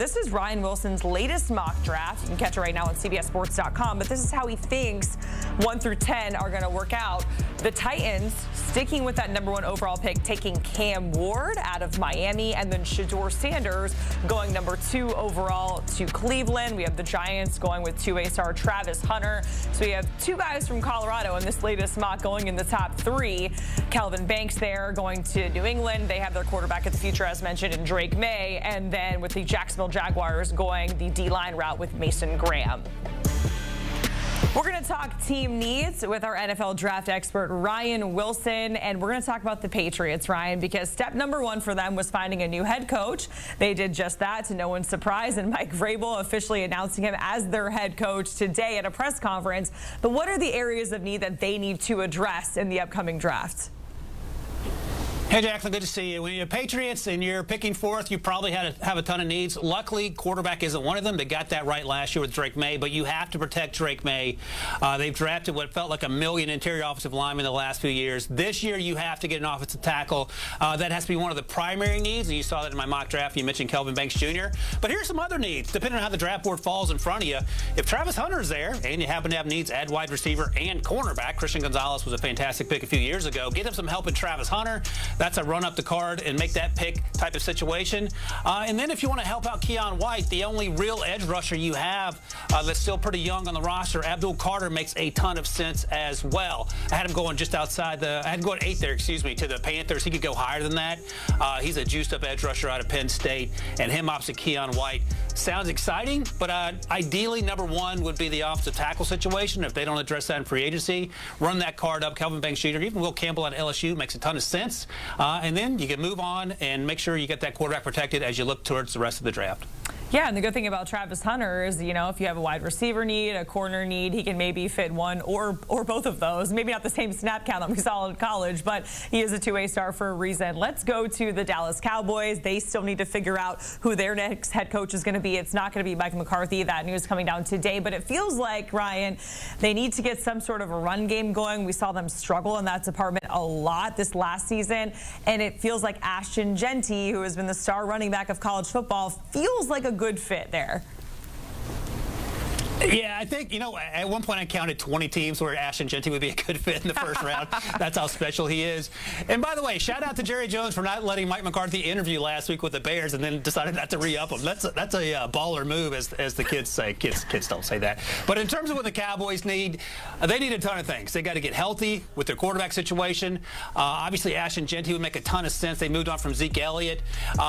This is Ryan Wilson's latest mock draft. You can catch it right now on CBSSports.com, but this is how he thinks 1 through 10 are going to work out. The Titans sticking with that #1 overall pick, taking Cam Ward out of Miami, and then Shedeur Sanders going #2 overall to Cleveland. We have the Giants going with 2A star Travis Hunter. So we have two guys from Colorado in this latest mock going in the top 3. Kelvin Banks there going to New England. They have their quarterback of the future, as mentioned, in Drake May. And then with the Jacksonville Jaguars going the D-line route with Mason Graham. We're going to talk team needs with our NFL draft expert, Ryan Wilson, and we're going to talk about the Patriots, Ryan, because step #1 for them was finding a new head coach. They did just that, to no one's surprise, and Mike Vrabel officially announcing him as their head coach today at a press conference. But what are the areas of need that they need to address in the upcoming draft? Hey, Jacqueline, good to see you. When you're Patriots and you're picking 4th, you probably have a ton of needs. Luckily, quarterback isn't one of them. They got that right last year with Drake May, but you have to protect Drake May. They've drafted what felt like 1 million interior offensive linemen in the last few years. This year, you have to get an offensive tackle. That has to be one of the primary needs, and you saw that in my mock draft. You mentioned Kelvin Banks Jr. But here's some other needs, depending on how the draft board falls in front of you. If Travis Hunter's there, and you happen to have needs at wide receiver and cornerback, Christian Gonzalez was a fantastic pick a few years ago. Get him some help in Travis Hunter. That's a run up the card and make that pick type of situation. And then if you want to help out Keon White, the only real edge rusher you have that's still pretty young on the roster, Abdul Carter, makes a ton of sense as well. I had him going just outside I had him going 8 there, to the Panthers. He could go higher than that. He's a juiced up edge rusher out of Penn State, and him opposite Keon White sounds exciting, but ideally #1 would be the offensive tackle situation. If they don't address that in free agency, run that card up. Kelvin Banks Jr., even Will Campbell at LSU makes a ton of sense. And then you can move on and make sure you get that quarterback protected as you look towards the rest of the draft. Yeah, and the good thing about Travis Hunter is, if you have a wide receiver need, a corner need, he can maybe fit one or both of those. Maybe not the same snap count that we saw in college, but he is a 2A star for a reason. Let's go to the Dallas Cowboys. They still need to figure out who their next head coach is going to be. It's not going to be Mike McCarthy. That news coming down today, but it feels like, Ryan, they need to get some sort of a run game going. We saw them struggle in that department a lot this last season, and it feels like Ashton Jeanty, who has been the star running back of college football, feels like a good fit there. Yeah, I think, at one point I counted 20 teams where Ashton Jeanty would be a good fit in the first round. That's how special he is. And by the way, shout out to Jerry Jones for not letting Mike McCarthy interview last week with the Bears and then decided not to re-up him. That's a baller move, as the kids say. Kids don't say that. But in terms of what the Cowboys need, they need a ton of things. They got to get healthy with their quarterback situation. Obviously, Ashton Jeanty would make a ton of sense. They moved on from Zeke Elliott.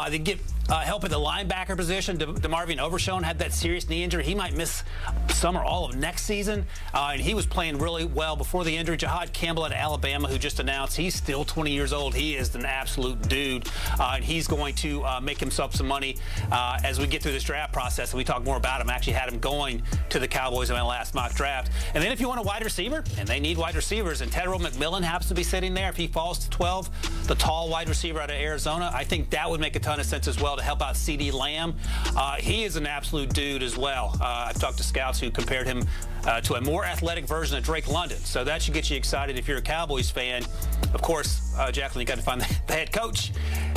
They get help at the linebacker position. DeMarvion Overshown had that serious knee injury. He might miss some or all of next season, and he was playing really well before the injury. Jahad Campbell at Alabama, who just announced he's still 20 years old. He is an absolute dude, and he's going to make himself some money as we get through this draft process, and we talk more about him. I actually had him going to the Cowboys in my last mock draft. And then if you want a wide receiver, and they need wide receivers, and Tedrow McMillan happens to be sitting there, if he falls to 12, the tall wide receiver out of Arizona, I think that would make a ton of sense as well to help out CeeDee Lamb. He is an absolute dude as well. I've talked to scouts who compared him to a more athletic version of Drake London. So that should get you excited if you're a Cowboys fan. Of course, Jacqueline, you got to find the head coach,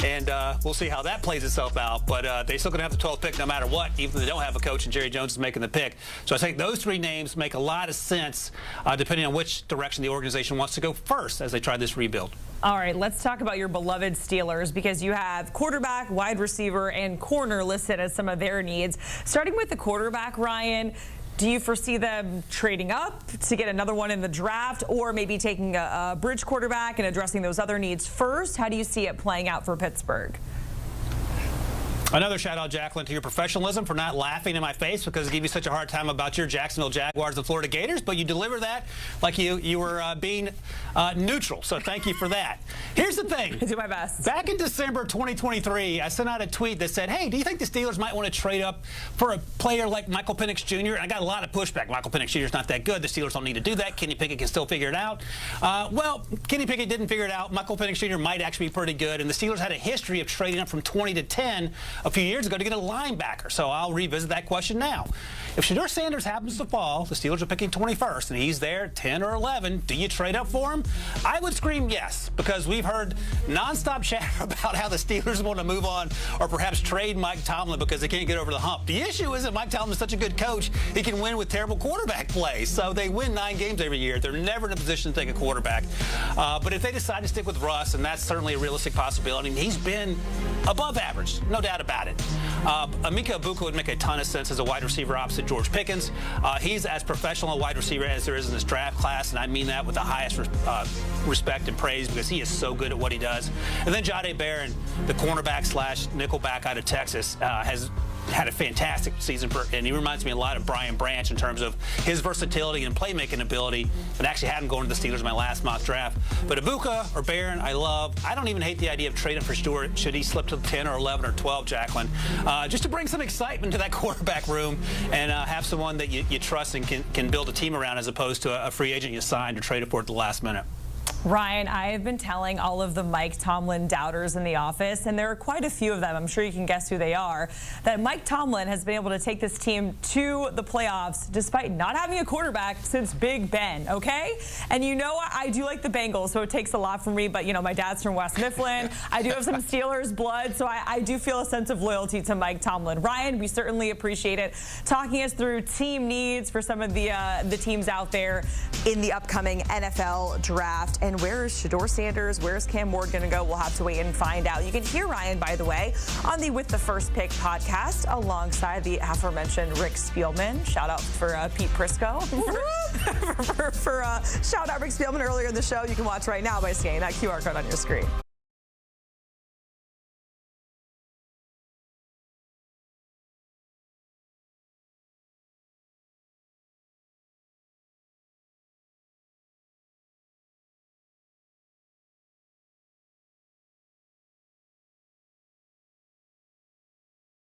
and we'll see how that plays itself out. But they're still going to have the 12th pick no matter what, even if they don't have a coach and Jerry Jones is making the pick. So I think those 3 names make a lot of sense depending on which direction the organization wants to go first as they try this rebuild. All right, let's talk about your beloved Steelers, because you have quarterback, wide receiver, and corner listed as some of their needs. Starting with the quarterback, Ryan, do you foresee them trading up to get another one in the draft, or maybe taking a bridge quarterback and addressing those other needs first? How do you see it playing out for Pittsburgh? Another shout out, Jacqueline, to your professionalism for not laughing in my face because I give you such a hard time about your Jacksonville Jaguars and Florida Gators, but you deliver that like you were being neutral. So thank you for that. Here's the thing. I do my best. Back in December 2023, I sent out a tweet that said, hey, do you think the Steelers might want to trade up for a player like Michael Penix Jr.? And I got a lot of pushback. Michael Penix Jr. is not that good. The Steelers don't need to do that. Kenny Pickett can still figure it out. Well, Kenny Pickett didn't figure it out. Michael Penix Jr. might actually be pretty good. And the Steelers had a history of trading up from 20 to 10 a few years ago to get a linebacker. So I'll revisit that question now. If Shedeur Sanders happens to fall, the Steelers are picking 21st, and he's there 10 or 11, do you trade up for him? I would scream yes, because we've heard nonstop chatter about how the Steelers want to move on or perhaps trade Mike Tomlin because they can't get over the hump. The issue is that Mike Tomlin is such a good coach, he can win with terrible quarterback play. So they win 9 games every year. They're never in a position to take a quarterback. But if they decide to stick with Russ, and that's certainly a realistic possibility, he's been above average, no doubt about it. Emeka Egbuka would make a ton of sense as a wide receiver opposite George Pickens. He's as professional a wide receiver as there is in this draft class, and I mean that with the highest respect and praise because he is so good at what he does. And then Jahdae Barron, the cornerback slash nickelback out of Texas, has had a fantastic season, and he reminds me a lot of Brian Branch in terms of his versatility and playmaking ability. And actually had him going to the Steelers in my last mock draft. But Egbuka or Barron, I love. I don't even hate the idea of trading for Stewart should he slip to 10 or 11 or 12, Jacqueline, just to bring some excitement to that quarterback room and have someone that you trust and can build a team around as opposed to a free agent you signed or traded for at the last minute. Ryan, I have been telling all of the Mike Tomlin doubters in the office, and there are quite a few of them, I'm sure you can guess who they are, that Mike Tomlin has been able to take this team to the playoffs despite not having a quarterback since Big Ben, okay? And you know I do like the Bengals, so it takes a lot from me, but, you know, my dad's from West Mifflin. I do have some Steelers blood, so I do feel a sense of loyalty to Mike Tomlin. Ryan, we certainly appreciate it, talking us through team needs for some of the teams out there in the upcoming NFL draft. And where is Shedeur Sanders? Where is Cam Ward going to go? We'll have to wait and find out. You can hear Ryan, by the way, on the With the First Pick podcast alongside the aforementioned Rick Spielman. Shout out for Pete Prisco. for shout out Rick Spielman earlier in the show. You can watch right now by scanning that QR code on your screen.